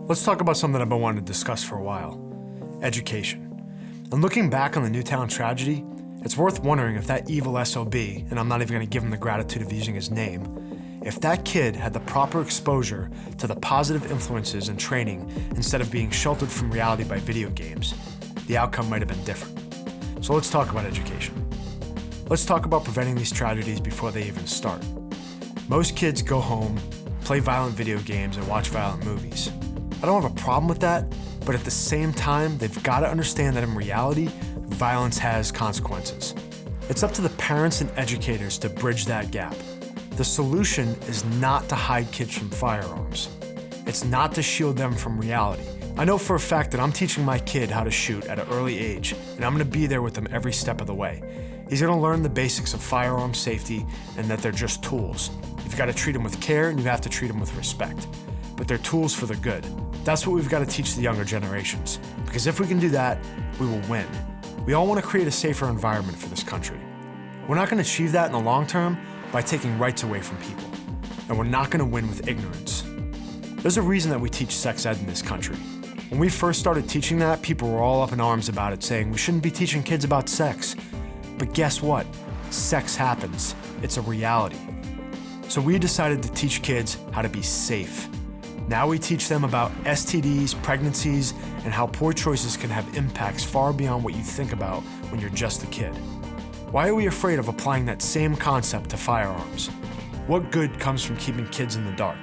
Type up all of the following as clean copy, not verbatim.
Let's talk about something I've been wanting to discuss for a while: education. And looking back on the Newtown tragedy, it's worth wondering if that evil SOB, and I'm not even going to give him the gratitude of using his name, if that kid had the proper exposure to the positive influences and training instead of being sheltered from reality by video games, the outcome might have been different. So let's talk about education. Let's talk about preventing these tragedies before they even start. Most kids go home, play violent video games, and watch violent movies. I don't have a problem with that, but at the same time, they've got to understand that in reality, violence has consequences. It's up to the parents and educators to bridge that gap. The solution is not to hide kids from firearms. It's not to shield them from reality. I know for a fact that I'm teaching my kid how to shoot at an early age, and I'm gonna be there with him every step of the way. He's gonna learn the basics of firearm safety and that they're just tools. You've gotta treat them with care and you have to treat them with respect. But they're tools for the good. That's what we've gotta teach the younger generations. Because if we can do that, we will win. We all wanna create a safer environment for this country. We're not gonna achieve that in the long term by taking rights away from people. And we're not gonna win with ignorance. There's a reason that we teach sex ed in this country. When we first started teaching that, people were all up in arms about it, saying we shouldn't be teaching kids about sex. But guess what? Sex happens. It's a reality. So we decided to teach kids how to be safe. Now we teach them about STDs, pregnancies, and how poor choices can have impacts far beyond what you think about when you're just a kid. Why are we afraid of applying that same concept to firearms? What good comes from keeping kids in the dark?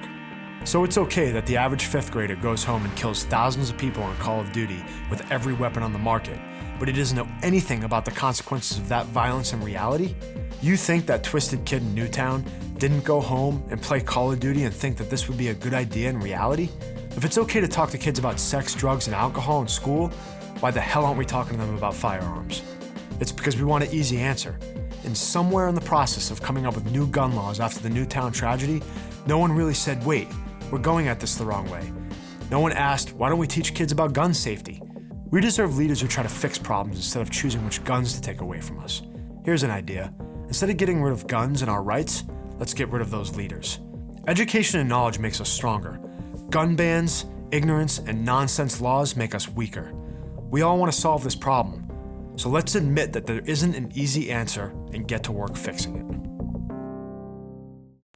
So it's okay that the average 5th grader goes home and kills thousands of people on Call of Duty with every weapon on the market, but he doesn't know anything about the consequences of that violence in reality? You think that twisted kid in Newtown didn't go home and play Call of Duty and think that this would be a good idea in reality? If it's okay to talk to kids about sex, drugs, and alcohol in school, why the hell aren't we talking to them about firearms? It's because we want an easy answer. And somewhere in the process of coming up with new gun laws after the Newtown tragedy, no one really said, wait, we're going at this the wrong way. No one asked, why don't we teach kids about gun safety? We deserve leaders who try to fix problems instead of choosing which guns to take away from us. Here's an idea. Instead of getting rid of guns and our rights, let's get rid of those leaders. Education and knowledge makes us stronger. Gun bans, ignorance, and nonsense laws make us weaker. We all want to solve this problem. So let's admit that there isn't an easy answer and get to work fixing it.